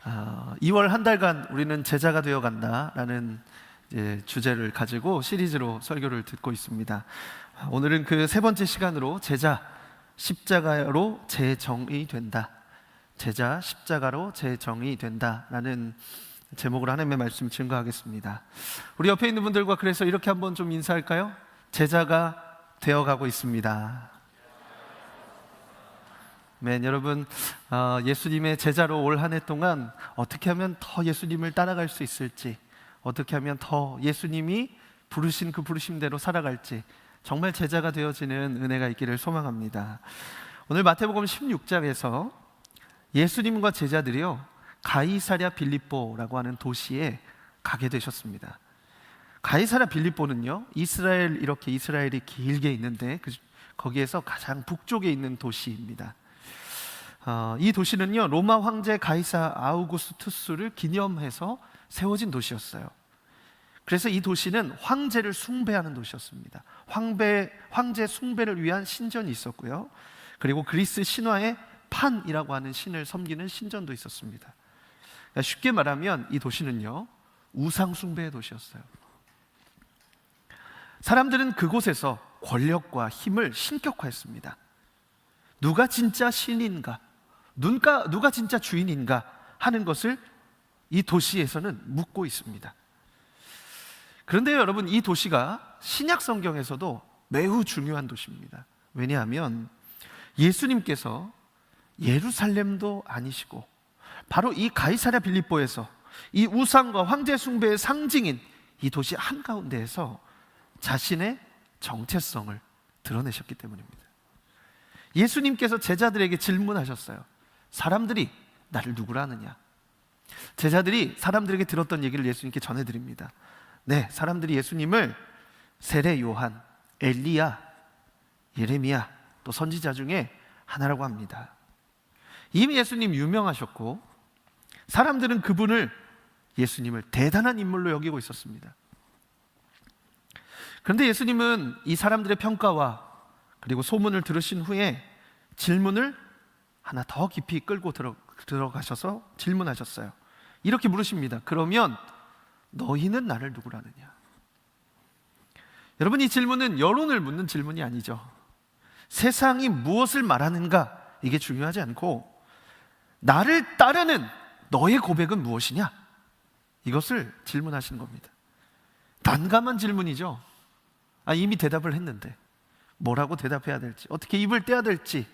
2월 한 달간 우리는 제자가 되어 간다라는 주제를 가지고 시리즈로 설교를 듣고 있습니다. 오늘은 그 세 번째 시간으로 제자 십자가로 재정의 된다, 제자 십자가로 재정의 된다라는 제목으로 하나님의 말씀 증거하겠습니다. 우리 옆에 있는 분들과 그래서 이렇게 한번 좀 인사할까요? 제자가 되어가고 있습니다. 여러분, 예수님의 제자로 올 한 해 동안 어떻게 하면 더 예수님을 따라갈 수 있을지, 어떻게 하면 더 예수님이 부르신 그 부르심대로 살아갈지 정말 제자가 되어지는 은혜가 있기를 소망합니다. 오늘 마태복음 16장에서 예수님과 제자들이요 가이사랴 빌립보라고 하는 도시에 가게 되셨습니다. 가이사랴 빌립보는요 이스라엘이 길게 있는데 거기에서 가장 북쪽에 있는 도시입니다. 이 도시는요 로마 황제 가이사 아우구스투스를 기념해서 세워진 도시였어요. 그래서 이 도시는 황제를 숭배하는 도시였습니다. 황제 숭배를 위한 신전이 있었고요, 그리고 그리스 신화의 판이라고 하는 신을 섬기는 신전도 있었습니다. 그러니까 쉽게 말하면 이 도시는요 우상 숭배의 도시였어요. 사람들은 그곳에서 권력과 힘을 신격화했습니다. 누가 진짜 신인가, 누가 진짜 주인인가 하는 것을 이 도시에서는 묻고 있습니다. 그런데 여러분, 이 도시가 신약 성경에서도 매우 중요한 도시입니다. 왜냐하면 예수님께서 예루살렘도 아니시고 바로 이 가이사랴 빌립보에서 이 우상과 황제 숭배의 상징인 이 도시 한가운데에서 자신의 정체성을 드러내셨기 때문입니다. 예수님께서 제자들에게 질문하셨어요. 사람들이 나를 누구라 하느냐? 제자들이 사람들에게 들었던 얘기를 예수님께 전해드립니다. 네, 사람들이 예수님을 세례 요한, 엘리야, 예레미야, 또 선지자 중에 하나라고 합니다. 이미 예수님 유명하셨고 사람들은 그분을, 예수님을 대단한 인물로 여기고 있었습니다. 그런데 예수님은 이 사람들의 평가와 그리고 소문을 들으신 후에 질문을 하나 더 깊이 끌고 들어가셔서 질문하셨어요. 이렇게 물으십니다. 그러면 너희는 나를 누구라느냐? 여러분, 이 질문은 여론을 묻는 질문이 아니죠. 세상이 무엇을 말하는가 이게 중요하지 않고 나를 따르는 너의 고백은 무엇이냐, 이것을 질문하시는 겁니다. 난감한 질문이죠. 이미 대답을 했는데 뭐라고 대답해야 될지, 어떻게 입을 떼야 될지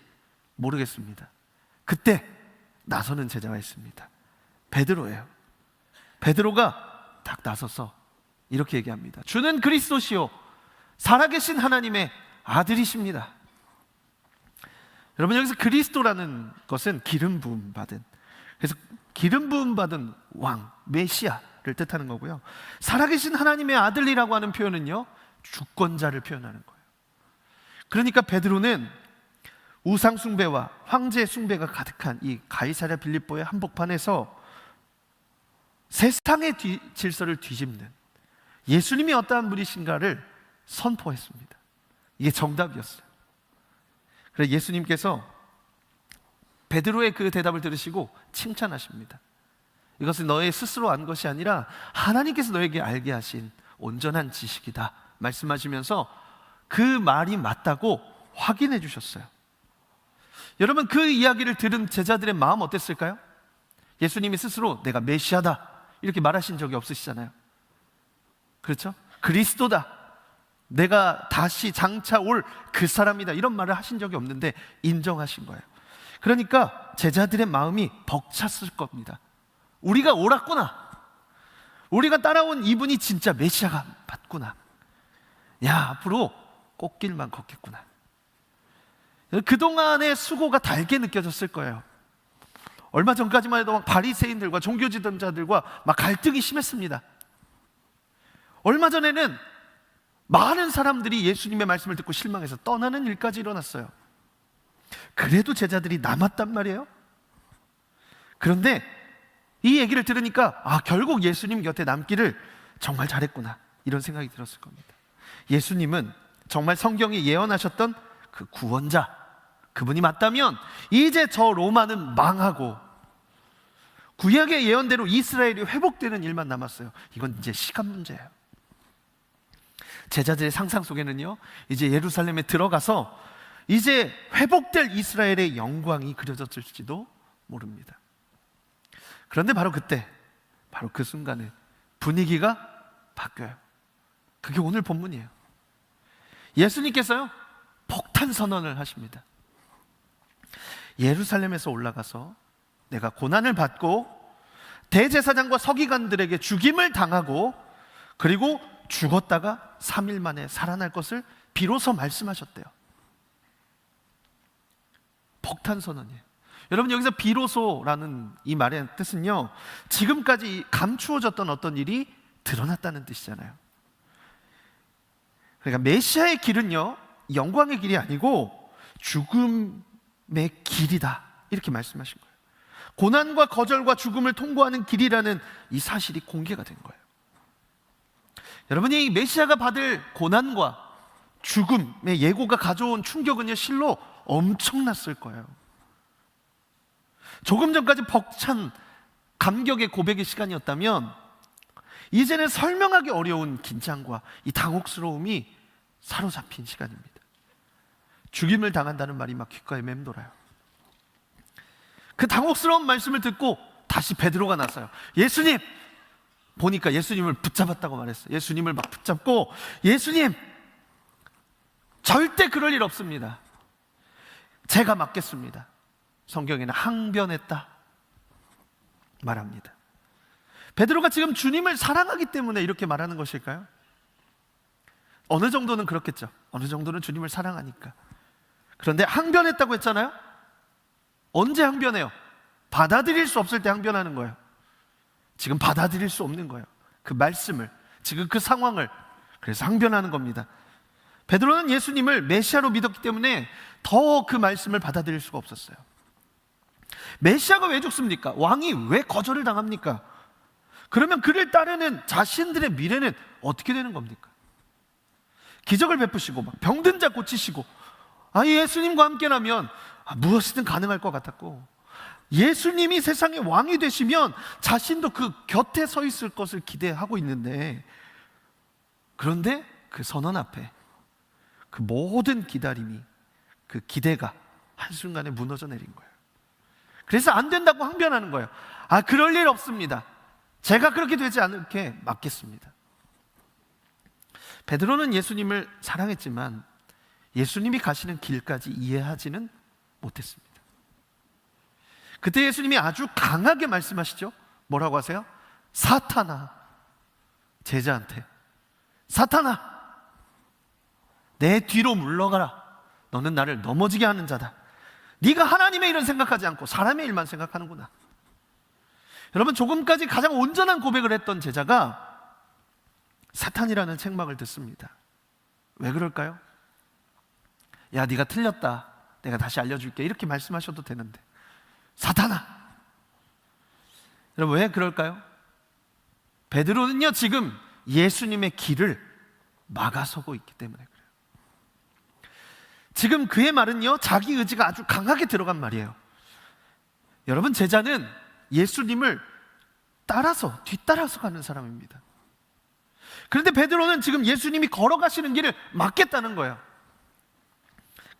모르겠습니다. 그때 나서는 제자가 있습니다. 베드로예요. 베드로가 딱 나서서 이렇게 얘기합니다. 주는 그리스도시요 살아계신 하나님의 아들이십니다. 여러분, 여기서 그리스도라는 것은 기름 부음 받은, 그래서 기름 부음 받은 왕, 메시아를 뜻하는 거고요, 살아계신 하나님의 아들이라고 하는 표현은요 주권자를 표현하는 거예요. 그러니까 베드로는 우상 숭배와 황제 숭배가 가득한 이 가이사랴 빌립보의 한복판에서 세상의 질서를 뒤집는 예수님이 어떠한 분이신가를 선포했습니다. 이게 정답이었어요. 그래서 예수님께서 베드로의 그 대답을 들으시고 칭찬하십니다. 이것은 너의 스스로 안 것이 아니라 하나님께서 너에게 알게 하신 온전한 지식이다 말씀하시면서 그 말이 맞다고 확인해 주셨어요. 여러분, 그 이야기를 들은 제자들의 마음 어땠을까요? 예수님이 스스로 내가 메시아다 이렇게 말하신 적이 없으시잖아요. 그렇죠? 그리스도다, 내가 다시 장차 올 그 사람이다, 이런 말을 하신 적이 없는데 인정하신 거예요. 그러니까 제자들의 마음이 벅찼을 겁니다. 우리가 옳았구나, 우리가 따라온 이분이 진짜 메시아가 맞구나, 야, 앞으로 꽃길만 걷겠구나. 그동안의 수고가 달게 느껴졌을 거예요. 얼마 전까지만 해도 바리새인들과 종교 지도자들과 막 갈등이 심했습니다. 얼마 전에는 많은 사람들이 예수님의 말씀을 듣고 실망해서 떠나는 일까지 일어났어요. 그래도 제자들이 남았단 말이에요. 그런데 이 얘기를 들으니까 결국 예수님 곁에 남기를 정말 잘했구나, 이런 생각이 들었을 겁니다. 예수님은 정말 성경이 예언하셨던 그 구원자, 그분이 맞다면 이제 저 로마는 망하고 구약의 예언대로 이스라엘이 회복되는 일만 남았어요. 이건 이제 시간 문제예요. 제자들의 상상 속에는요, 이제 예루살렘에 들어가서 이제 회복될 이스라엘의 영광이 그려졌을지도 모릅니다. 그런데 바로 그때, 바로 그 순간에 분위기가 바뀌어요. 그게 오늘 본문이에요. 예수님께서요, 폭탄 선언을 하십니다. 예루살렘에서 올라가서 내가 고난을 받고 대제사장과 서기관들에게 죽임을 당하고 그리고 죽었다가 3일 만에 살아날 것을 비로소 말씀하셨대요. 폭탄 선언이에요. 여러분, 여기서 비로소라는 이 말의 뜻은요, 지금까지 감추어졌던 어떤 일이 드러났다는 뜻이잖아요. 그러니까 메시아의 길은요, 영광의 길이 아니고 죽음의 길이다, 이렇게 말씀하신 거예요. 고난과 거절과 죽음을 통과하는 길이라는 이 사실이 공개가 된 거예요. 여러분이 이 메시아가 받을 고난과 죽음의 예고가 가져온 충격은요, 실로 엄청났을 거예요. 조금 전까지 벅찬 감격의 고백의 시간이었다면 이제는 설명하기 어려운 긴장과 이 당혹스러움이 사로잡힌 시간입니다. 죽임을 당한다는 말이 막 귓가에 맴돌아요. 그 당혹스러운 말씀을 듣고 다시 베드로가 나서요. 예수님! 보니까 예수님을 붙잡았다고 말했어요. 예수님을 막 붙잡고, 예수님! 절대 그럴 일 없습니다. 제가 맡겠습니다. 성경에는 항변했다 말합니다. 베드로가 지금 주님을 사랑하기 때문에 이렇게 말하는 것일까요? 어느 정도는 그렇겠죠. 어느 정도는 주님을 사랑하니까. 그런데 항변했다고 했잖아요. 언제 항변해요? 받아들일 수 없을 때 항변하는 거예요. 지금 받아들일 수 없는 거예요. 그 말씀을, 지금 그 상황을. 그래서 항변하는 겁니다. 베드로는 예수님을 메시아로 믿었기 때문에 더 그 말씀을 받아들일 수가 없었어요. 메시아가 왜 죽습니까? 왕이 왜 거절을 당합니까? 그러면 그를 따르는 자신들의 미래는 어떻게 되는 겁니까? 기적을 베푸시고 막 병든 자 고치시고, 예수님과 함께라면 무엇이든 가능할 것 같았고, 예수님이 세상의 왕이 되시면 자신도 그 곁에 서 있을 것을 기대하고 있는데, 그런데 그 선언 앞에 그 모든 기다림이, 그 기대가 한순간에 무너져 내린 거예요. 그래서 안 된다고 항변하는 거예요. 그럴 일 없습니다. 제가 그렇게 되지 않게 맡겠습니다. 베드로는 예수님을 사랑했지만 예수님이 가시는 길까지 이해하지는 못했습니다. 그때 예수님이 아주 강하게 말씀하시죠. 뭐라고 하세요? 사탄아, 제자한테, 사탄아, 내 뒤로 물러가라. 너는 나를 넘어지게 하는 자다. 네가 하나님의 일은 생각하지 않고 사람의 일만 생각하는구나. 여러분, 조금까지 가장 온전한 고백을 했던 제자가 사탄이라는 책망을 듣습니다. 왜 그럴까요? 야, 네가 틀렸다, 내가 다시 알려줄게, 이렇게 말씀하셔도 되는데, 사탄아! 여러분, 왜 그럴까요? 베드로는요, 지금 예수님의 길을 막아서고 있기 때문에 그래요. 지금 그의 말은요, 자기 의지가 아주 강하게 들어간 말이에요. 여러분, 제자는 예수님을 따라서, 뒤따라서 가는 사람입니다. 그런데 베드로는 지금 예수님이 걸어가시는 길을 막겠다는 거예요.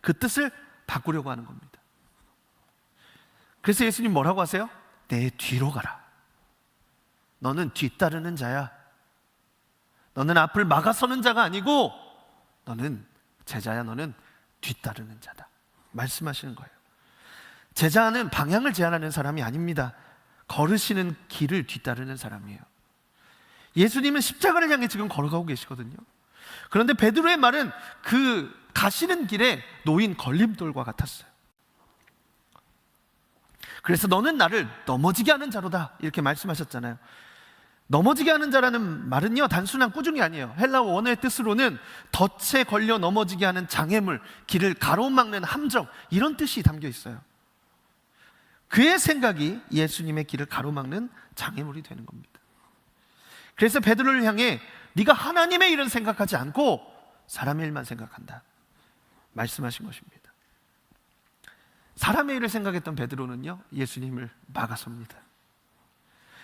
그 뜻을 바꾸려고 하는 겁니다. 그래서 예수님 뭐라고 하세요? 내 뒤로 가라. 너는 뒤따르는 자야. 너는 앞을 막아서는 자가 아니고 너는 제자야. 너는 뒤따르는 자다 말씀하시는 거예요. 제자는 방향을 제한하는 사람이 아닙니다. 걸으시는 길을 뒤따르는 사람이에요. 예수님은 십자가를 향해 지금 걸어가고 계시거든요. 그런데 베드로의 말은 그 가시는 길에 놓인 걸림돌과 같았어요. 그래서 너는 나를 넘어지게 하는 자로다, 이렇게 말씀하셨잖아요. 넘어지게 하는 자라는 말은요, 단순한 꾸중이 아니에요. 헬라어 원어의 뜻으로는 덫에 걸려 넘어지게 하는 장애물, 길을 가로막는 함정, 이런 뜻이 담겨 있어요. 그의 생각이 예수님의 길을 가로막는 장애물이 되는 겁니다. 그래서 베드로를 향해 네가 하나님의 일은 생각하지 않고 사람의 일만 생각한다 말씀하신 것입니다. 사람의 일을 생각했던 베드로는요, 예수님을 막아섭니다.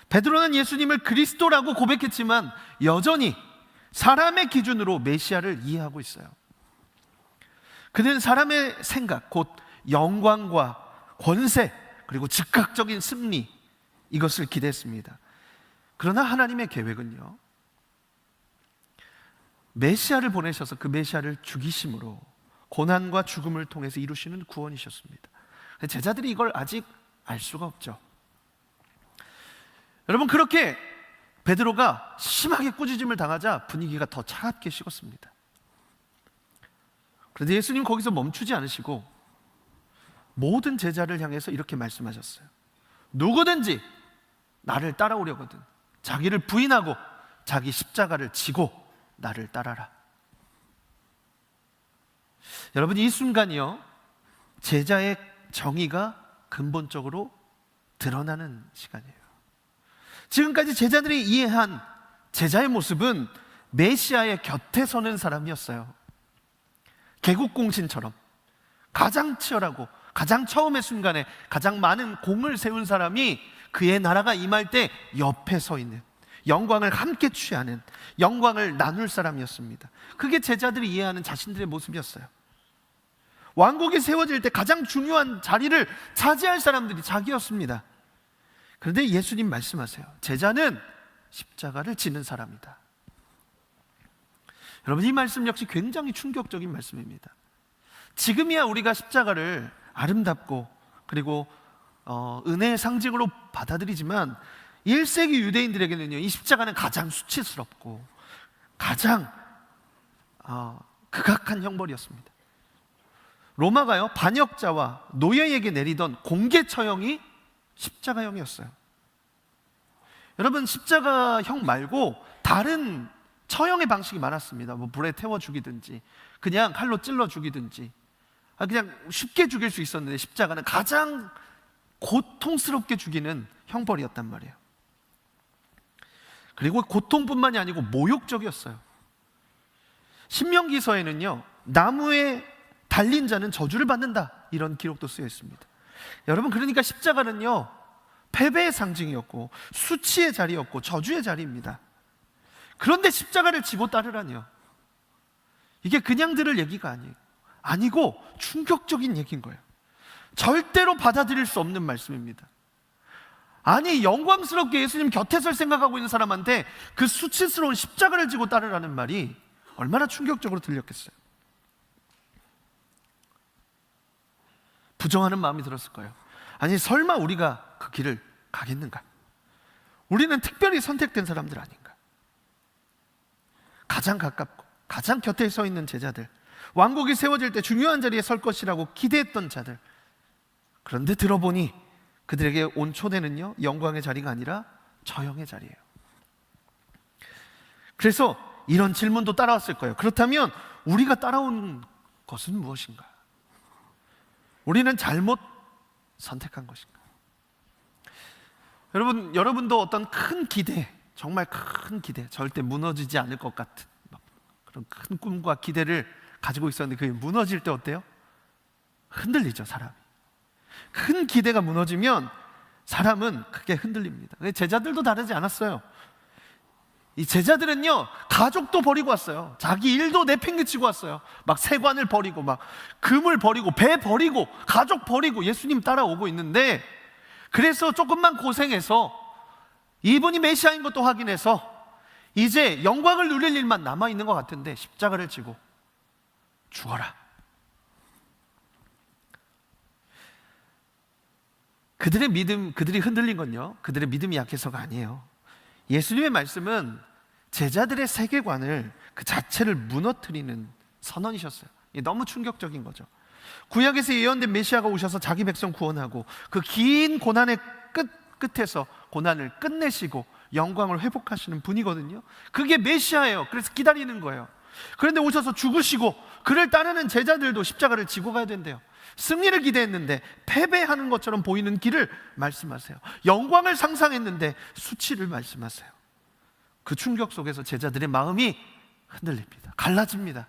베드로는 예수님을 그리스도라고 고백했지만 여전히 사람의 기준으로 메시아를 이해하고 있어요. 그는 사람의 생각, 곧 영광과 권세, 그리고 즉각적인 승리, 이것을 기대했습니다. 그러나 하나님의 계획은요, 메시아를 보내셔서 그 메시아를 죽이심으로 고난과 죽음을 통해서 이루시는 구원이셨습니다. 제자들이 이걸 아직 알 수가 없죠. 여러분, 그렇게 베드로가 심하게 꾸짖음을 당하자 분위기가 더 차갑게 식었습니다. 그런데 예수님 거기서 멈추지 않으시고 모든 제자를 향해서 이렇게 말씀하셨어요. 누구든지 나를 따라오려거든 자기를 부인하고 자기 십자가를 지고 나를 따라라. 여러분, 이 순간이요, 제자의 정의가 근본적으로 드러나는 시간이에요. 지금까지 제자들이 이해한 제자의 모습은 메시아의 곁에 서는 사람이었어요. 개국공신처럼 가장 치열하고 가장 처음의 순간에 가장 많은 공을 세운 사람이 그의 나라가 임할 때 옆에 서 있는, 영광을 함께 취하는, 영광을 나눌 사람이었습니다. 그게 제자들이 이해하는 자신들의 모습이었어요. 왕국이 세워질 때 가장 중요한 자리를 차지할 사람들이 자기였습니다. 그런데 예수님 말씀하세요. 제자는 십자가를 지는 사람이다. 여러분, 이 말씀 역시 굉장히 충격적인 말씀입니다. 지금이야 우리가 십자가를 아름답고 그리고 은혜의 상징으로 받아들이지만 1세기 유대인들에게는요, 이 십자가는 가장 수치스럽고 가장 극악한 형벌이었습니다. 로마가요, 반역자와 노예에게 내리던 공개 처형이 십자가형이었어요. 여러분, 십자가형 말고 다른 처형의 방식이 많았습니다. 뭐 불에 태워 죽이든지 그냥 칼로 찔러 죽이든지 그냥 쉽게 죽일 수 있었는데 십자가는 가장 고통스럽게 죽이는 형벌이었단 말이에요. 그리고 고통뿐만이 아니고 모욕적이었어요. 신명기서에는요, 나무에 달린 자는 저주를 받는다, 이런 기록도 쓰여 있습니다. 여러분, 그러니까 십자가는요, 패배의 상징이었고 수치의 자리였고 저주의 자리입니다. 그런데 십자가를 지고 따르라니요, 이게 그냥 들을 얘기가 아니고 충격적인 얘기인 거예요. 절대로 받아들일 수 없는 말씀입니다. 아니, 영광스럽게 예수님 곁에 설 생각하고 있는 사람한테 그 수치스러운 십자가를 지고 따르라는 말이 얼마나 충격적으로 들렸겠어요. 부정하는 마음이 들었을 거예요. 아니, 설마 우리가 그 길을 가겠는가? 우리는 특별히 선택된 사람들 아닌가? 가장 가깝고 가장 곁에 서 있는 제자들, 왕국이 세워질 때 중요한 자리에 설 것이라고 기대했던 자들. 그런데 들어보니 그들에게 온 초대는요, 영광의 자리가 아니라 저형의 자리예요. 그래서 이런 질문도 따라왔을 거예요. 그렇다면 우리가 따라온 것은 무엇인가? 우리는 잘못 선택한 것인가? 여러분도 어떤 큰 기대, 정말 큰 기대, 절대 무너지지 않을 것 같은 그런 큰 꿈과 기대를 가지고 있었는데 그게 무너질 때 어때요? 흔들리죠, 사람이. 큰 기대가 무너지면 사람은 크게 흔들립니다. 제자들도 다르지 않았어요. 이 제자들은요, 가족도 버리고 왔어요. 자기 일도 내팽개치고 왔어요. 막 세관을 버리고, 막 금을 버리고, 배 버리고, 가족 버리고 예수님 따라오고 있는데, 그래서 조금만 고생해서 이분이 메시아인 것도 확인해서 이제 영광을 누릴 일만 남아있는 것 같은데 십자가를 지고 죽어라. 그들의 믿음, 그들이 흔들린 건요, 그들의 믿음이 약해서가 아니에요. 예수님의 말씀은 제자들의 세계관을 그 자체를 무너뜨리는 선언이셨어요. 너무 충격적인 거죠. 구약에서 예언된 메시아가 오셔서 자기 백성 구원하고 그 긴 고난의 끝에서 고난을 끝내시고 영광을 회복하시는 분이거든요. 그게 메시아예요. 그래서 기다리는 거예요. 그런데 오셔서 죽으시고 그를 따르는 제자들도 십자가를 지고 가야 된대요. 승리를 기대했는데 패배하는 것처럼 보이는 길을 말씀하세요. 영광을 상상했는데 수치를 말씀하세요. 그 충격 속에서 제자들의 마음이 흔들립니다. 갈라집니다.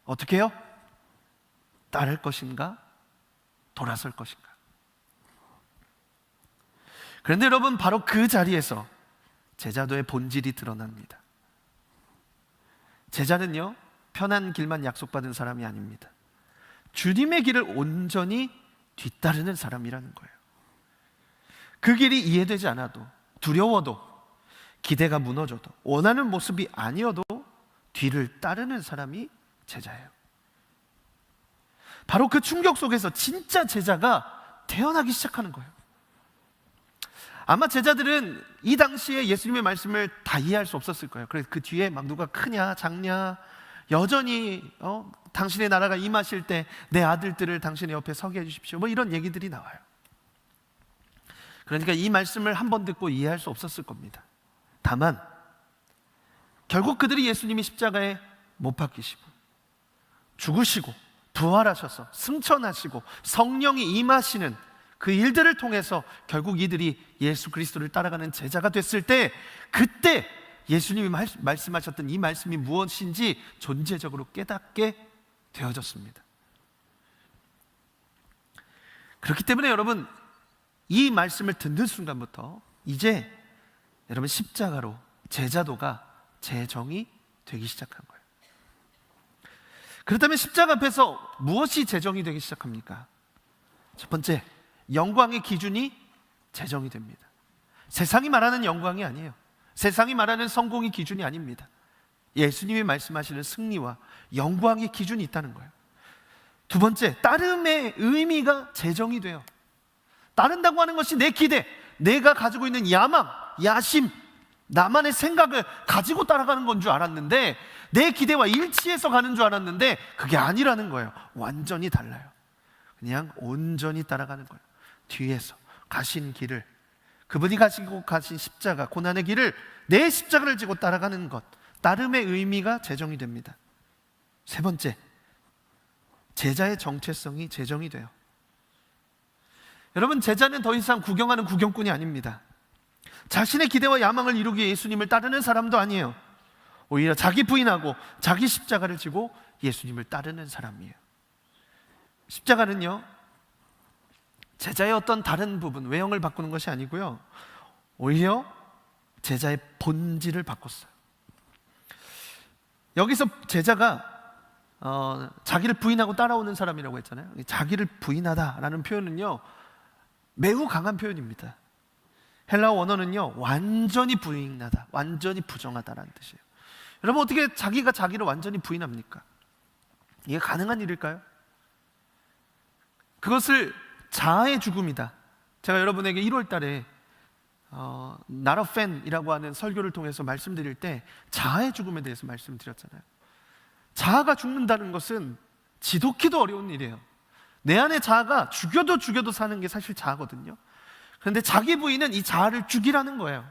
어떻게 해요? 따를 것인가? 돌아설 것인가? 그런데 여러분, 바로 그 자리에서 제자도의 본질이 드러납니다. 제자는요, 편한 길만 약속받은 사람이 아닙니다. 주님의 길을 온전히 뒤따르는 사람이라는 거예요. 그 길이 이해되지 않아도, 두려워도, 기대가 무너져도, 원하는 모습이 아니어도 뒤를 따르는 사람이 제자예요. 바로 그 충격 속에서 진짜 제자가 태어나기 시작하는 거예요. 아마 제자들은 이 당시에 예수님의 말씀을 다 이해할 수 없었을 거예요. 그래서 그 뒤에 막 누가 크냐 작냐, 여전히 당신의 나라가 임하실 때 내 아들들을 당신의 옆에 서게 해주십시오, 뭐 이런 얘기들이 나와요. 그러니까 이 말씀을 한 번 듣고 이해할 수 없었을 겁니다. 다만 결국 그들이 예수님이 십자가에 못 박히시고 죽으시고 부활하셔서 승천하시고 성령이 임하시는 그 일들을 통해서 결국 이들이 예수 그리스도를 따라가는 제자가 됐을 때, 그때 예수님이 말씀하셨던 이 말씀이 무엇인지 존재적으로 깨닫게 되어졌습니다. 그렇기 때문에 여러분, 이 말씀을 듣는 순간부터 이제 여러분, 십자가로 제자도가 제정이 되기 시작한 거예요. 그렇다면 십자가 앞에서 무엇이 제정이 되기 시작합니까? 첫 번째, 영광의 기준이 제정이 됩니다. 세상이 말하는 영광이 아니에요. 세상이 말하는 성공의 기준이 아닙니다. 예수님이 말씀하시는 승리와 영광의 기준이 있다는 거예요. 두 번째, 따름의 의미가 제정이 돼요. 따른다고 하는 것이 내 기대, 내가 가지고 있는 야망, 야심, 나만의 생각을 가지고 따라가는 건 줄 알았는데, 내 기대와 일치해서 가는 줄 알았는데 그게 아니라는 거예요. 완전히 달라요. 그냥 온전히 따라가는 거예요. 뒤에서 가신 길을, 그분이 가시고 가신 십자가, 고난의 길을, 내 십자가를 지고 따라가는 것, 따름의 의미가 제정이 됩니다. 세 번째, 제자의 정체성이 제정이 돼요. 여러분, 제자는 더 이상 구경하는 구경꾼이 아닙니다. 자신의 기대와 야망을 이루기 위해 예수님을 따르는 사람도 아니에요. 오히려 자기 부인하고 자기 십자가를 지고 예수님을 따르는 사람이에요. 십자가는요, 제자의 어떤 다른 부분, 외형을 바꾸는 것이 아니고요, 오히려 제자의 본질을 바꿨어요. 여기서 제자가 자기를 부인하고 따라오는 사람이라고 했잖아요. 자기를 부인하다라는 표현은요, 매우 강한 표현입니다. 헬라어 원어는요, 완전히 부인하다, 완전히 부정하다라는 뜻이에요. 여러분, 어떻게 자기가 자기를 완전히 부인합니까? 이게 가능한 일일까요? 그것을 자아의 죽음이다. 제가 여러분에게 1월 달에 Not a Fan이라고 하는 설교를 통해서 말씀드릴 때 자아의 죽음에 대해서 말씀드렸잖아요. 자아가 죽는다는 것은 지독히도 어려운 일이에요. 내 안에 자아가 죽여도 사는 게 사실 자아거든요. 그런데 자기 부인은 이 자아를 죽이라는 거예요.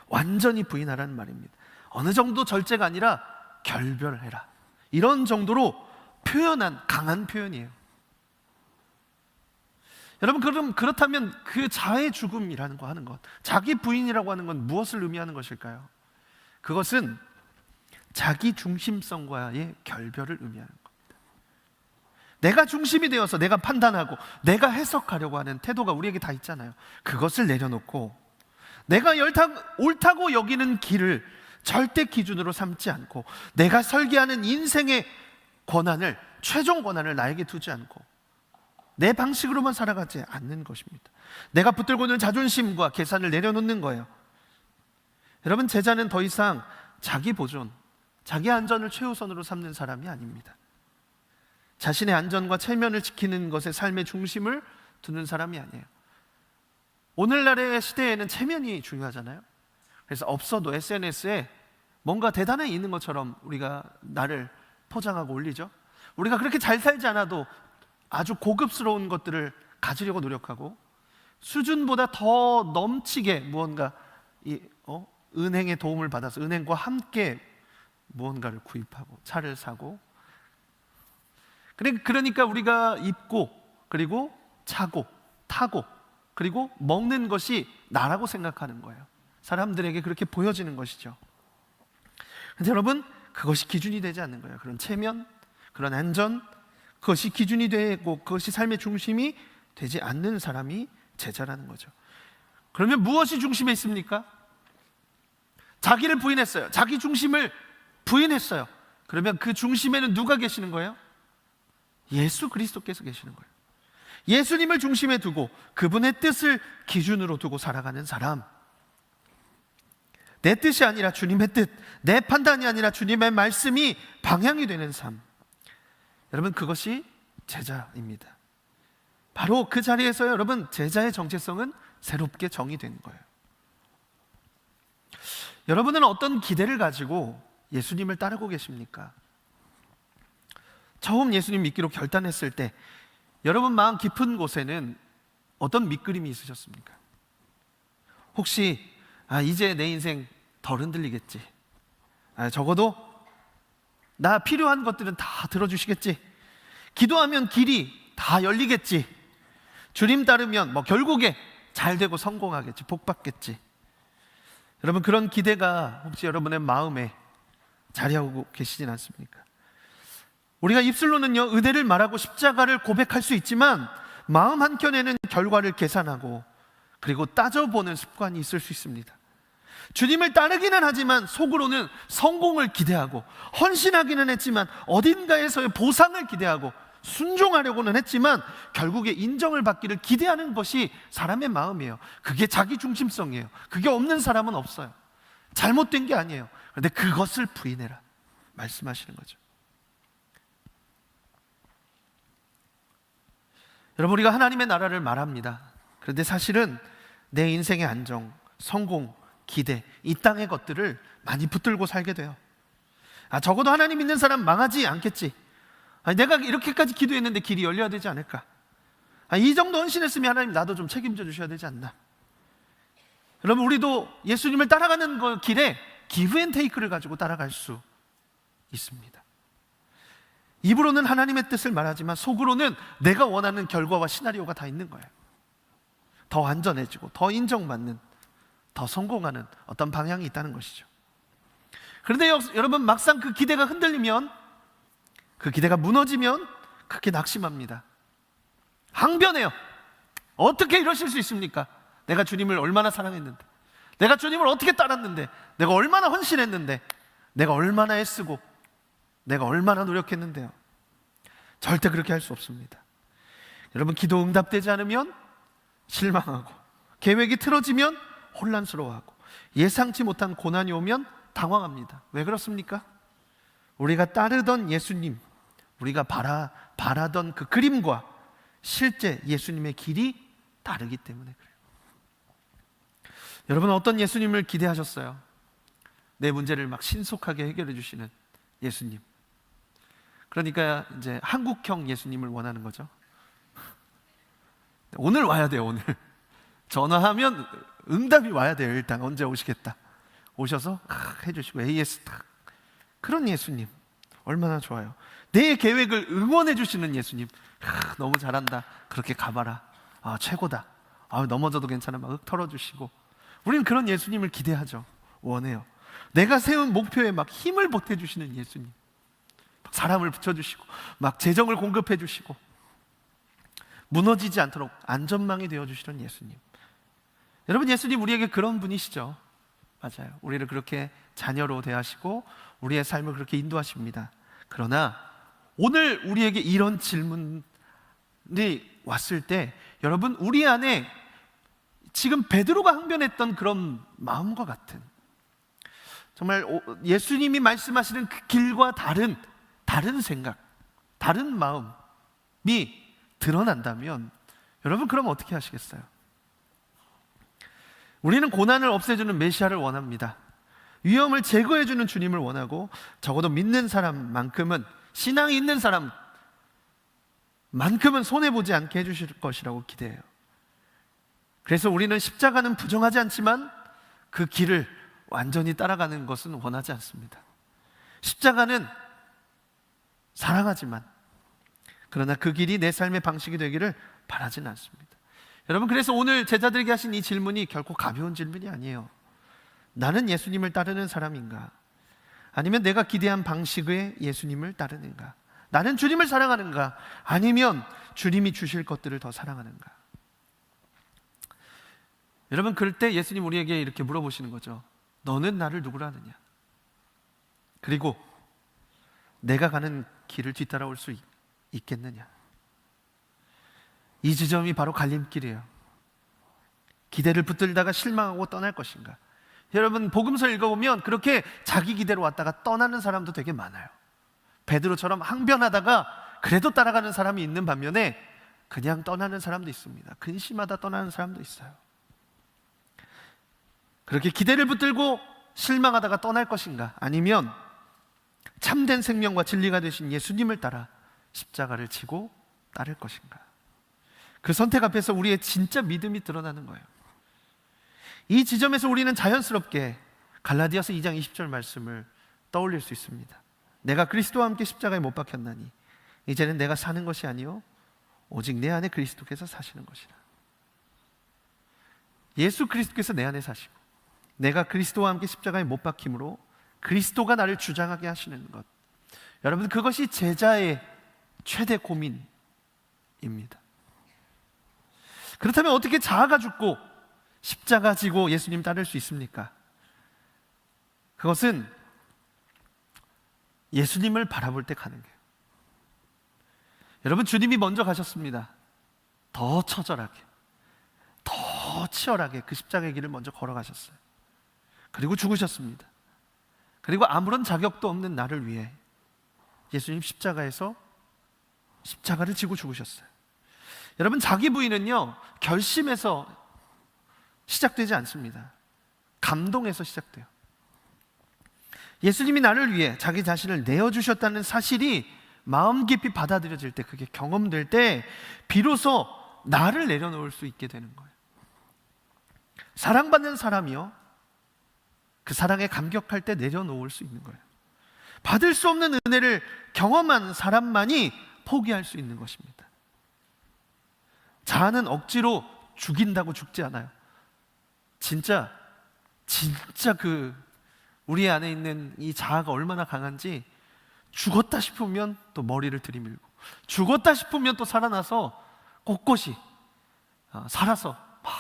완전히 부인하라는 말입니다. 어느 정도 절제가 아니라 결별해라, 이런 정도로 표현한 강한 표현이에요. 여러분, 그렇다면 그 자아의 죽음이라는 거 하는 것, 자기 부인이라고 하는 건 무엇을 의미하는 것일까요? 그것은 자기 중심성과의 결별을 의미하는 겁니다. 내가 중심이 되어서 내가 판단하고 내가 해석하려고 하는 태도가 우리에게 다 있잖아요. 그것을 내려놓고 내가 옳다고 여기는 길을 절대 기준으로 삼지 않고, 내가 설계하는 인생의 권한을, 최종 권한을 나에게 두지 않고 내 방식으로만 살아가지 않는 것입니다. 내가 붙들고 있는 자존심과 계산을 내려놓는 거예요. 여러분, 제자는 더 이상 자기 보존, 자기 안전을 최우선으로 삼는 사람이 아닙니다. 자신의 안전과 체면을 지키는 것에 삶의 중심을 두는 사람이 아니에요. 오늘날의 시대에는 체면이 중요하잖아요. 그래서 없어도 SNS에 뭔가 대단해 있는 것처럼 우리가 나를 포장하고 올리죠. 우리가 그렇게 잘 살지 않아도 아주 고급스러운 것들을 가지려고 노력하고, 수준보다 더 넘치게 무언가 은행의 도움을 받아서 은행과 함께 무언가를 구입하고 차를 사고, 그러니까 우리가 입고, 그리고 차고, 타고, 그리고 먹는 것이 나라고 생각하는 거예요. 사람들에게 그렇게 보여지는 것이죠. 그런데 여러분, 그것이 기준이 되지 않는 거예요. 그런 체면, 그런 안전, 그것이 기준이 되고 그것이 삶의 중심이 되지 않는 사람이 제자라는 거죠. 그러면 무엇이 중심에 있습니까? 자기를 부인했어요. 자기 중심을 부인했어요. 그러면 그 중심에는 누가 계시는 거예요? 예수 그리스도께서 계시는 거예요. 예수님을 중심에 두고 그분의 뜻을 기준으로 두고 살아가는 사람, 내 뜻이 아니라 주님의 뜻, 내 판단이 아니라 주님의 말씀이 방향이 되는 삶, 여러분 그것이 제자입니다. 바로 그 자리에서 여러분 제자의 정체성은 새롭게 정의된 거예요. 여러분은 어떤 기대를 가지고 예수님을 따르고 계십니까? 처음 예수님 믿기로 결단했을 때 여러분 마음 깊은 곳에는 어떤 밑그림이 있으셨습니까? 혹시 이제 내 인생 덜 흔들리겠지, 적어도 나 필요한 것들은 다 들어주시겠지, 기도하면 길이 다 열리겠지, 주님 따르면 결국에 잘 되고 성공하겠지, 복 받겠지. 여러분 그런 기대가 혹시 여러분의 마음에 자리하고 계시진 않습니까? 우리가 입술로는요 은혜를 말하고 십자가를 고백할 수 있지만 마음 한켠에는 결과를 계산하고 그리고 따져보는 습관이 있을 수 있습니다. 주님을 따르기는 하지만 속으로는 성공을 기대하고, 헌신하기는 했지만 어딘가에서의 보상을 기대하고, 순종하려고는 했지만 결국에 인정을 받기를 기대하는 것이 사람의 마음이에요. 그게 자기 중심성이에요. 그게 없는 사람은 없어요. 잘못된 게 아니에요. 그런데 그것을 부인해라 말씀하시는 거죠. 여러분 우리가 하나님의 나라를 말합니다. 그런데 사실은 내 인생의 안정, 성공, 기대, 이 땅의 것들을 많이 붙들고 살게 돼요. 적어도 하나님 믿는 사람 망하지 않겠지, 내가 이렇게까지 기도했는데 길이 열려야 되지 않을까, 이 정도 헌신했으면 하나님 나도 좀 책임져 주셔야 되지 않나. 여러분 우리도 예수님을 따라가는 길에 기브앤테이크를 가지고 따라갈 수 있습니다. 입으로는 하나님의 뜻을 말하지만 속으로는 내가 원하는 결과와 시나리오가 다 있는 거예요. 더 안전해지고 더 인정받는, 더 성공하는 어떤 방향이 있다는 것이죠. 그런데 여러분 막상 그 기대가 흔들리면, 그 기대가 무너지면 그렇게 낙심합니다. 항변해요. 어떻게 이러실 수 있습니까? 내가 주님을 얼마나 사랑했는데, 내가 주님을 어떻게 따랐는데, 내가 얼마나 헌신했는데, 내가 얼마나 애쓰고, 내가 얼마나 노력했는데요. 절대 그렇게 할 수 없습니다. 여러분 기도 응답되지 않으면 실망하고, 계획이 틀어지면 혼란스러워하고, 예상치 못한 고난이 오면 당황합니다. 왜 그렇습니까? 우리가 따르던 예수님, 우리가 바라던 그 그림과 실제 예수님의 길이 다르기 때문에 그래요. 여러분 어떤 예수님을 기대하셨어요? 내 문제를 막 신속하게 해결해 주시는 예수님. 그러니까 이제 한국형 예수님을 원하는 거죠. 오늘 와야 돼요. 오늘 전화하면 응답이 와야 돼요. 일단 언제 오시겠다, 오셔서 해주시고 AS 딱, 그런 예수님 얼마나 좋아요. 내 계획을 응원해 주시는 예수님, 너무 잘한다, 그렇게 가봐라, 최고다, 넘어져도 괜찮아, 막 털어주시고. 우리는 그런 예수님을 기대하죠. 원해요. 내가 세운 목표에 막 힘을 보태주시는 예수님, 사람을 붙여주시고 막 재정을 공급해 주시고 무너지지 않도록 안전망이 되어주시는 예수님. 여러분 예수님 우리에게 그런 분이시죠. 맞아요. 우리를 그렇게 자녀로 대하시고 우리의 삶을 그렇게 인도하십니다. 그러나 오늘 우리에게 이런 질문이 왔을 때 여러분 우리 안에 지금 베드로가 항변했던 그런 마음과 같은, 정말 예수님이 말씀하시는 그 길과 다른 생각, 다른 마음이 드러난다면 여러분 그럼 어떻게 하시겠어요? 우리는 고난을 없애주는 메시아를 원합니다. 위험을 제거해주는 주님을 원하고, 적어도 믿는 사람만큼은, 신앙이 있는 사람만큼은 손해보지 않게 해주실 것이라고 기대해요. 그래서 우리는 십자가는 부정하지 않지만 그 길을 완전히 따라가는 것은 원하지 않습니다. 십자가는 사랑하지만, 그러나 그 길이 내 삶의 방식이 되기를 바라지는 않습니다. 여러분 그래서 오늘 제자들에게 하신 이 질문이 결코 가벼운 질문이 아니에요. 나는 예수님을 따르는 사람인가? 아니면 내가 기대한 방식의 예수님을 따르는가? 나는 주님을 사랑하는가? 아니면 주님이 주실 것들을 더 사랑하는가? 여러분, 그럴 때 예수님 우리에게 이렇게 물어보시는 거죠. 너는 나를 누구라 하느냐? 그리고 내가 가는 길을 뒤따라올 수 있겠느냐? 이 지점이 바로 갈림길이에요. 기대를 붙들다가 실망하고 떠날 것인가? 여러분, 복음서 읽어보면 그렇게 자기 기대로 왔다가 떠나는 사람도 되게 많아요. 베드로처럼 항변하다가 그래도 따라가는 사람이 있는 반면에 그냥 떠나는 사람도 있습니다. 근심하다 떠나는 사람도 있어요. 그렇게 기대를 붙들고 실망하다가 떠날 것인가? 아니면 참된 생명과 진리가 되신 예수님을 따라 십자가를 지고 따를 것인가? 그 선택 앞에서 우리의 진짜 믿음이 드러나는 거예요. 이 지점에서 우리는 자연스럽게 갈라디아서 2장 20절 말씀을 떠올릴 수 있습니다. 내가 그리스도와 함께 십자가에 못 박혔나니 이제는 내가 사는 것이 아니요 오직 내 안에 그리스도께서 사시는 것이라. 예수 그리스도께서 내 안에 사시고 내가 그리스도와 함께 십자가에 못 박힘으로 그리스도가 나를 주장하게 하시는 것, 여러분, 그것이 제자의 최대 고민입니다. 그렇다면 어떻게 자아가 죽고 십자가 지고 예수님 따를 수 있습니까? 그것은 예수님을 바라볼 때 가는 거예요. 여러분, 주님이 먼저 가셨습니다. 더 처절하게, 더 치열하게 그 십자가의 길을 먼저 걸어가셨어요. 그리고 죽으셨습니다. 그리고 아무런 자격도 없는 나를 위해 예수님 십자가에서 십자가를 지고 죽으셨어요. 여러분, 자기 부인은요 결심에서 시작되지 않습니다. 감동에서 시작돼요. 예수님이 나를 위해 자기 자신을 내어주셨다는 사실이 마음 깊이 받아들여질 때, 그게 경험될 때 비로소 나를 내려놓을 수 있게 되는 거예요. 사랑받는 사람이요, 그 사랑에 감격할 때 내려놓을 수 있는 거예요. 받을 수 없는 은혜를 경험한 사람만이 포기할 수 있는 것입니다. 자아는 억지로 죽인다고 죽지 않아요. 진짜 그 우리 안에 있는 이 자아가 얼마나 강한지, 죽었다 싶으면 또 머리를 들이밀고, 죽었다 싶으면 또 살아나서 꼿꼿이 살아서 막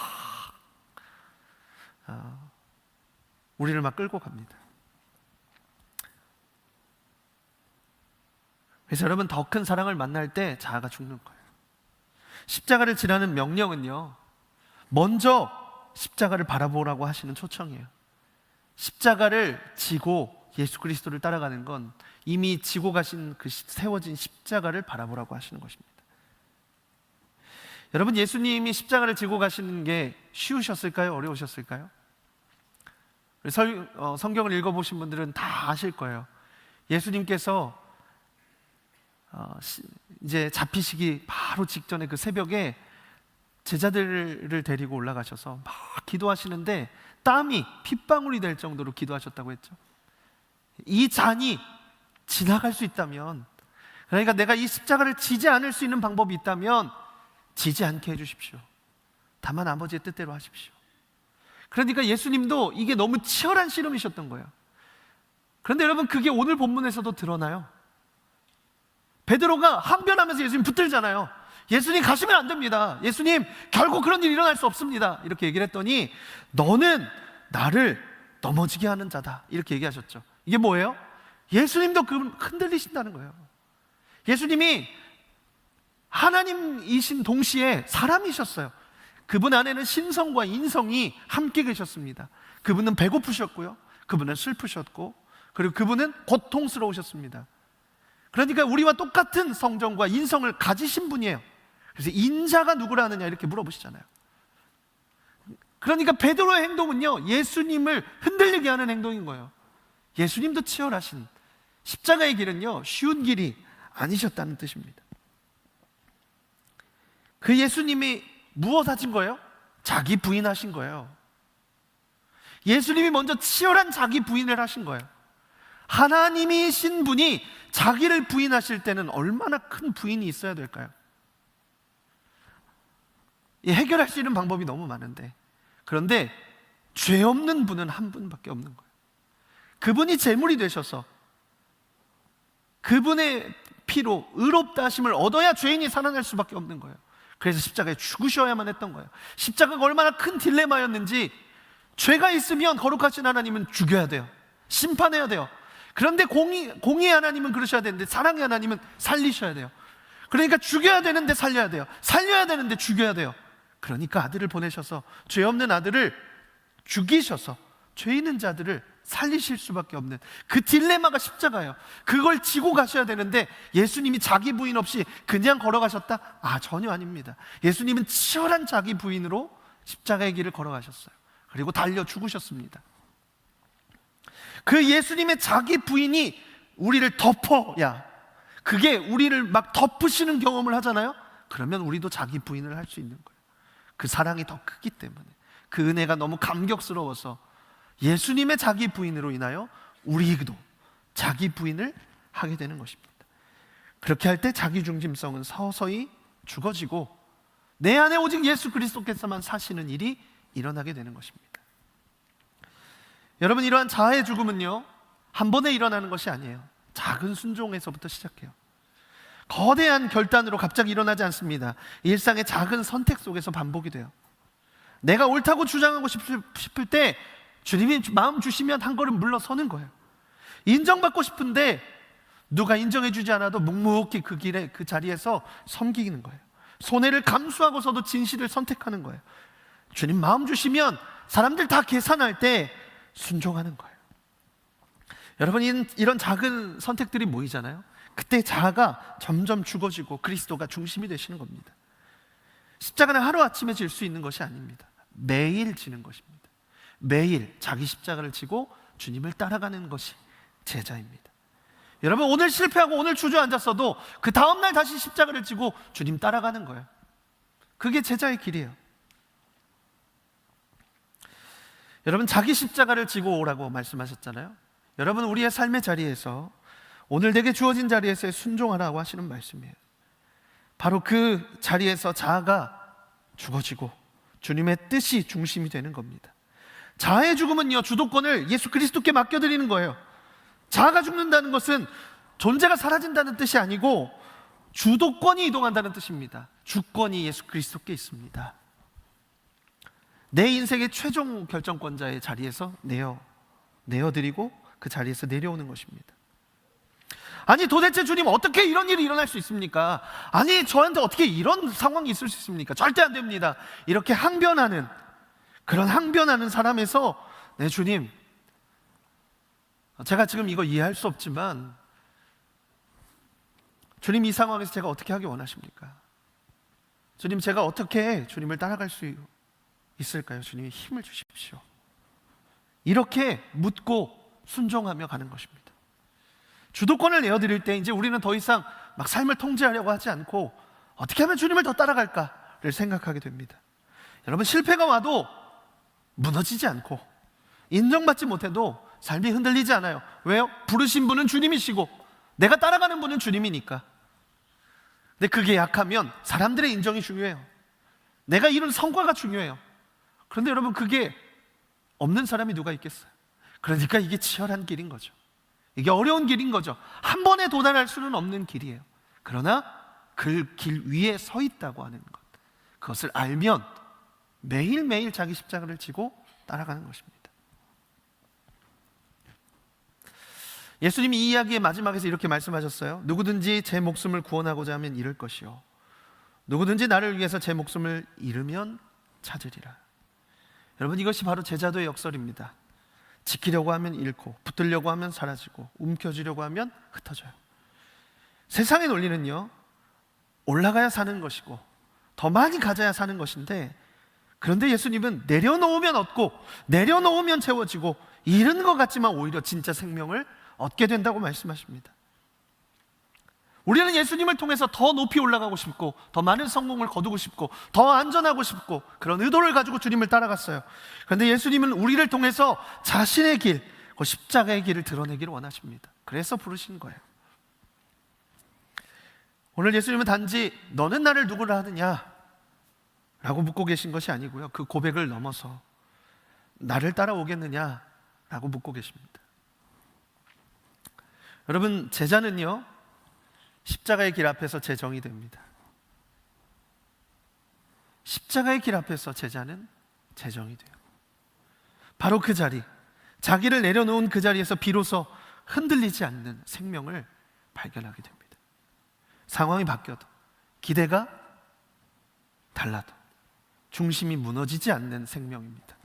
우리를 막 끌고 갑니다. 그래서 여러분, 더 큰 사랑을 만날 때 자아가 죽는 거예요. 십자가를 지라는 명령은요, 먼저 십자가를 바라보라고 하시는 초청이에요. 십자가를 지고 예수 그리스도를 따라가는 건 이미 지고 가신 그 세워진 십자가를 바라보라고 하시는 것입니다. 여러분, 예수님이 십자가를 지고 가시는 게 쉬우셨을까요? 어려우셨을까요? 성경을 읽어보신 분들은 다 아실 거예요. 예수님께서 이제 잡히시기 바로 직전에 그 새벽에 제자들을 데리고 올라가셔서 막 기도하시는데 땀이 핏방울이 될 정도로 기도하셨다고 했죠. 이 잔이 지나갈 수 있다면, 그러니까 내가 이 십자가를 지지 않을 수 있는 방법이 있다면 지지 않게 해주십시오. 다만 아버지의 뜻대로 하십시오. 그러니까 예수님도 이게 너무 치열한 씨름이셨던 거예요. 그런데 여러분, 그게 오늘 본문에서도 드러나요. 베드로가 항변하면서 예수님 붙들잖아요. 예수님 가시면 안 됩니다. 예수님, 결국 그런 일이 일어날 수 없습니다. 이렇게 얘기를 했더니 너는 나를 넘어지게 하는 자다, 이렇게 얘기하셨죠. 이게 뭐예요? 예수님도 흔들리신다는 거예요. 예수님이 하나님이신 동시에 사람이셨어요. 그분 안에는 신성과 인성이 함께 계셨습니다. 그분은 배고프셨고요, 그분은 슬프셨고, 그리고 그분은 고통스러우셨습니다. 그러니까 우리와 똑같은 성정과 인성을 가지신 분이에요. 그래서 인자가 누구라 하느냐 이렇게 물어보시잖아요. 그러니까 베드로의 행동은요, 예수님을 흔들리게 하는 행동인 거예요. 예수님도 치열하신 십자가의 길은요, 쉬운 길이 아니셨다는 뜻입니다. 그 예수님이 무엇 하신 거예요? 자기 부인하신 거예요. 예수님이 먼저 치열한 자기 부인을 하신 거예요. 하나님이신 분이 자기를 부인하실 때는 얼마나 큰 부인이 있어야 될까요? 해결할 수 있는 방법이 너무 많은데, 그런데 죄 없는 분은 한 분밖에 없는 거예요. 그분이 제물이 되셔서 그분의 피로 의롭다 하심을 얻어야 죄인이 살아날 수밖에 없는 거예요. 그래서 십자가에 죽으셔야만 했던 거예요. 십자가가 얼마나 큰 딜레마였는지, 죄가 있으면 거룩하신 하나님은 죽여야 돼요. 심판해야 돼요. 그런데 공의의 하나님은 그러셔야 되는데, 사랑의 하나님은 살리셔야 돼요. 그러니까 죽여야 되는데 살려야 돼요. 살려야 되는데 죽여야 돼요. 그러니까 아들을 보내셔서, 죄 없는 아들을 죽이셔서 죄 있는 자들을 살리실 수밖에 없는 그 딜레마가 십자가예요. 그걸 지고 가셔야 되는데, 예수님이 자기 부인 없이 그냥 걸어가셨다? 전혀 아닙니다. 예수님은 치열한 자기 부인으로 십자가의 길을 걸어가셨어요. 그리고 달려 죽으셨습니다. 그 예수님의 자기 부인이 우리를 덮어야, 그게 우리를 막 덮으시는 경험을 하잖아요. 그러면 우리도 자기 부인을 할 수 있는 거예요. 그 사랑이 더 크기 때문에, 그 은혜가 너무 감격스러워서 예수님의 자기 부인으로 인하여 우리도 자기 부인을 하게 되는 것입니다. 그렇게 할 때 자기 중심성은 서서히 죽어지고, 내 안에 오직 예수 그리스도께서만 사시는 일이 일어나게 되는 것입니다. 여러분, 이러한 자아의 죽음은요, 한 번에 일어나는 것이 아니에요. 작은 순종에서부터 시작해요. 거대한 결단으로 갑자기 일어나지 않습니다. 일상의 작은 선택 속에서 반복이 돼요. 내가 옳다고 주장하고 싶을 때 주님이 마음 주시면 한 걸음 물러서는 거예요. 인정받고 싶은데 누가 인정해주지 않아도 묵묵히 그 길에, 그 자리에서 섬기는 거예요. 손해를 감수하고서도 진실을 선택하는 거예요. 주님 마음 주시면 사람들 다 계산할 때 순종하는 거예요. 여러분, 이런 작은 선택들이 모이잖아요. 그때 자아가 점점 죽어지고 그리스도가 중심이 되시는 겁니다. 십자가는 하루아침에 질 수 있는 것이 아닙니다. 매일 지는 것입니다. 매일 자기 십자가를 지고 주님을 따라가는 것이 제자입니다. 여러분, 오늘 실패하고 오늘 주저앉았어도 그 다음날 다시 십자가를 지고 주님 따라가는 거예요. 그게 제자의 길이에요. 여러분, 자기 십자가를 지고 오라고 말씀하셨잖아요. 여러분, 우리의 삶의 자리에서, 오늘 내게 주어진 자리에서 순종하라고 하시는 말씀이에요. 바로 그 자리에서 자아가 죽어지고 주님의 뜻이 중심이 되는 겁니다. 자아의 죽음은요, 주도권을 예수 그리스도께 맡겨드리는 거예요. 자아가 죽는다는 것은 존재가 사라진다는 뜻이 아니고 주도권이 이동한다는 뜻입니다. 주권이 예수 그리스도께 있습니다. 내 인생의 최종 결정권자의 자리에서 내어드리고 그 자리에서 내려오는 것입니다. 아니, 도대체 주님, 어떻게 이런 일이 일어날 수 있습니까? 아니, 저한테 어떻게 이런 상황이 있을 수 있습니까? 절대 안 됩니다. 이렇게 항변하는, 그런 항변하는 사람에서, 네, 주님, 제가 지금 이거 이해할 수 없지만 주님, 이 상황에서 제가 어떻게 하기 원하십니까? 주님, 제가 어떻게 주님을 따라갈 수 있을까요? 주님이 힘을 주십시오. 이렇게 묻고 순종하며 가는 것입니다. 주도권을 내어드릴 때 이제 우리는 더 이상 막 삶을 통제하려고 하지 않고 어떻게 하면 주님을 더 따라갈까를 생각하게 됩니다. 여러분, 실패가 와도 무너지지 않고 인정받지 못해도 삶이 흔들리지 않아요. 왜요? 부르신 분은 주님이시고 내가 따라가는 분은 주님이니까. 근데 그게 약하면 사람들의 인정이 중요해요. 내가 이룬 성과가 중요해요. 그런데 여러분, 그게 없는 사람이 누가 있겠어요? 그러니까 이게 치열한 길인 거죠. 이게 어려운 길인 거죠. 한 번에 도달할 수는 없는 길이에요. 그러나 그 길 위에 서 있다고 하는 것, 그것을 알면 매일매일 자기 십자가를 지고 따라가는 것입니다. 예수님이 이 이야기의 마지막에서 이렇게 말씀하셨어요. 누구든지 제 목숨을 구원하고자 하면 잃을 것이요, 누구든지 나를 위해서 제 목숨을 잃으면 찾으리라. 여러분, 이것이 바로 제자도의 역설입니다. 지키려고 하면 잃고, 붙들려고 하면 사라지고, 움켜쥐려고 하면 흩어져요. 세상의 논리는요, 올라가야 사는 것이고 더 많이 가져야 사는 것인데, 그런데 예수님은 내려놓으면 얻고 내려놓으면 채워지고 잃은 것 같지만 오히려 진짜 생명을 얻게 된다고 말씀하십니다. 우리는 예수님을 통해서 더 높이 올라가고 싶고 더 많은 성공을 거두고 싶고 더 안전하고 싶고 그런 의도를 가지고 주님을 따라갔어요. 그런데 예수님은 우리를 통해서 자신의 길, 그 십자가의 길을 드러내기를 원하십니다. 그래서 부르신 거예요. 오늘 예수님은 단지 너는 나를 누구라 하느냐 라고 묻고 계신 것이 아니고요, 그 고백을 넘어서 나를 따라오겠느냐 라고 묻고 계십니다. 여러분, 제자는요 십자가의 길 앞에서 재정이 됩니다. 십자가의 길 앞에서 제자는 재정이 돼요. 바로 그 자리, 자기를 내려놓은 그 자리에서 비로소 흔들리지 않는 생명을 발견하게 됩니다. 상황이 바뀌어도, 기대가 달라도 중심이 무너지지 않는 생명입니다.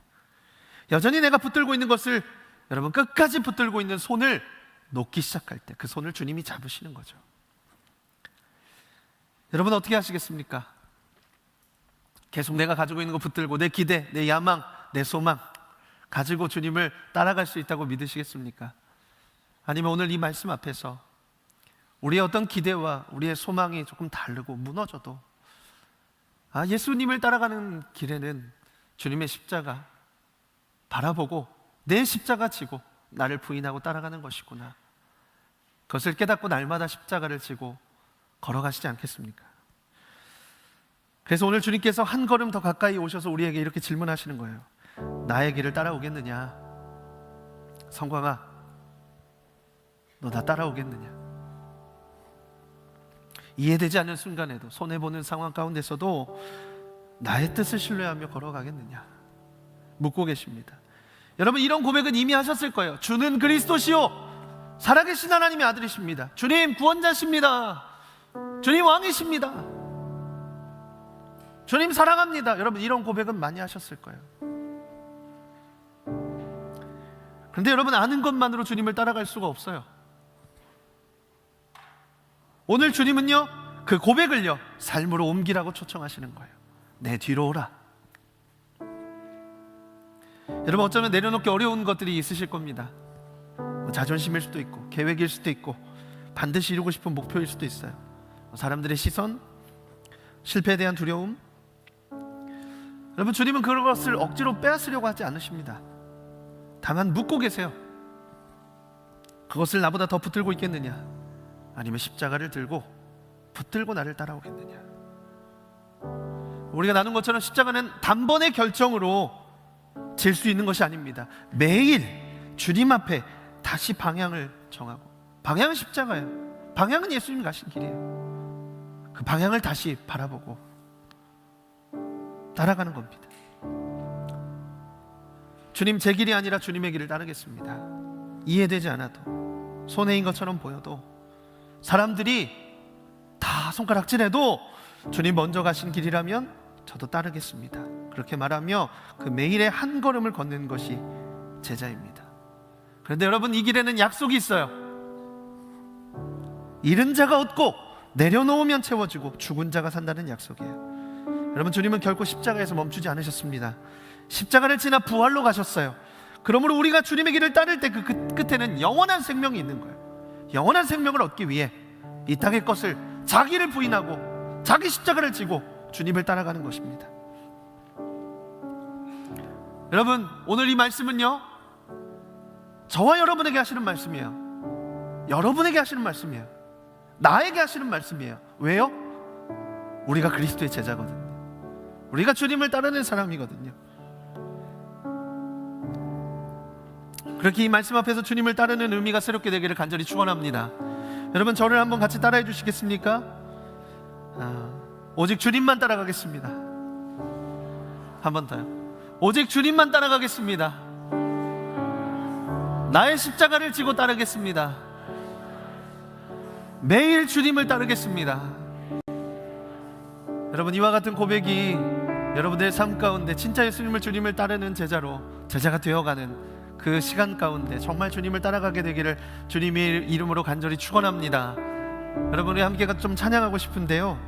여전히 내가 붙들고 있는 것을, 여러분 끝까지 붙들고 있는 손을 놓기 시작할 때 그 손을 주님이 잡으시는 거죠. 여러분 어떻게 하시겠습니까? 계속 내가 가지고 있는 거 붙들고 내 기대, 내 야망, 내 소망 가지고 주님을 따라갈 수 있다고 믿으시겠습니까? 아니면 오늘 이 말씀 앞에서 우리의 어떤 기대와 우리의 소망이 조금 다르고 무너져도 예수님을 따라가는 길에는 주님의 십자가 바라보고 내 십자가 지고 나를 부인하고 따라가는 것이구나, 그것을 깨닫고 날마다 십자가를 지고 걸어가시지 않겠습니까? 그래서 오늘 주님께서 한 걸음 더 가까이 오셔서 우리에게 이렇게 질문하시는 거예요. 나의 길을 따라오겠느냐? 성광아, 너 나 따라오겠느냐? 이해되지 않는 순간에도, 손해보는 상황 가운데서도 나의 뜻을 신뢰하며 걸어가겠느냐? 묻고 계십니다. 여러분 이런 고백은 이미 하셨을 거예요. 주는 그리스도시요 살아계신 하나님의 아들이십니다. 주님 구원자십니다. 주님 왕이십니다. 주님 사랑합니다. 여러분 이런 고백은 많이 하셨을 거예요. 그런데 여러분 아는 것만으로 주님을 따라갈 수가 없어요. 오늘 주님은요 그 고백을요 삶으로 옮기라고 초청하시는 거예요. 내 뒤로 오라. 여러분 어쩌면 내려놓기 어려운 것들이 있으실 겁니다. 자존심일 수도 있고 계획일 수도 있고 반드시 이루고 싶은 목표일 수도 있어요. 사람들의 시선, 실패에 대한 두려움. 여러분 주님은 그것을 억지로 빼앗으려고 하지 않으십니다. 다만 묻고 계세요. 그것을 나보다 더 붙들고 있겠느냐, 아니면 십자가를 들고 붙들고 나를 따라오겠느냐. 우리가 나눈 것처럼 십자가는 단번의 결정으로 질 수 있는 것이 아닙니다. 매일 주님 앞에 다시 방향을 정하고, 방향은 십자가예요. 방향은 예수님 가신 길이에요. 그 방향을 다시 바라보고 따라가는 겁니다. 주님 제 길이 아니라 주님의 길을 따르겠습니다. 이해되지 않아도, 손해인 것처럼 보여도, 사람들이 다 손가락질해도 주님 먼저 가신 길이라면 저도 따르겠습니다. 그렇게 말하며 그 매일의 한 걸음을 걷는 것이 제자입니다. 그런데 여러분 이 길에는 약속이 있어요. 잃은 자가 얻고 내려놓으면 채워지고 죽은 자가 산다는 약속이에요. 여러분 주님은 결코 십자가에서 멈추지 않으셨습니다. 십자가를 지나 부활로 가셨어요. 그러므로 우리가 주님의 길을 따를 때 그 끝에는 영원한 생명이 있는 거예요. 영원한 생명을 얻기 위해 이 땅의 것을, 자기를 부인하고 자기 십자가를 지고 주님을 따라가는 것입니다. 여러분 오늘 이 말씀은요 저와 여러분에게 하시는 말씀이에요. 여러분에게 하시는 말씀이에요. 나에게 하시는 말씀이에요. 왜요? 우리가 그리스도의 제자거든요. 우리가 주님을 따르는 사람이거든요. 그렇게 이 말씀 앞에서 주님을 따르는 의미가 새롭게 되기를 간절히 축원합니다. 여러분 저를 한번 같이 따라해 주시겠습니까? 오직 주님만 따라가겠습니다. 한 번 더요. 오직 주님만 따라가겠습니다. 나의 십자가를 지고 따르겠습니다. 매일 주님을 따르겠습니다. 여러분 이와 같은 고백이 여러분들의 삶 가운데 진짜 예수님을, 주님을 따르는 제자가 되어가는 그 시간 가운데 정말 주님을 따라가게 되기를 주님의 이름으로 간절히 축원합니다. 여러분 우리 함께 좀 찬양하고 싶은데요,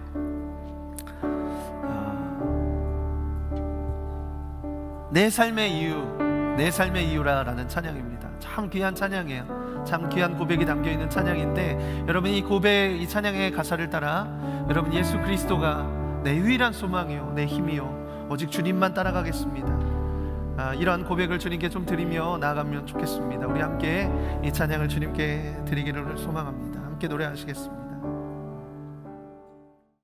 내 삶의 이유, 내 삶의 이유라라는 찬양입니다. 참 귀한 찬양이에요. 참 귀한 고백이 담겨있는 찬양인데, 여러분 이 고백, 이 찬양의 가사를 따라 여러분 예수 그리스도가 내 유일한 소망이요 내 힘이요 오직 주님만 따라가겠습니다. 이러한 고백을 주님께 좀 드리며 나아가면 좋겠습니다. 우리 함께 이 찬양을 주님께 드리기를 소망합니다. 함께 노래하시겠습니다.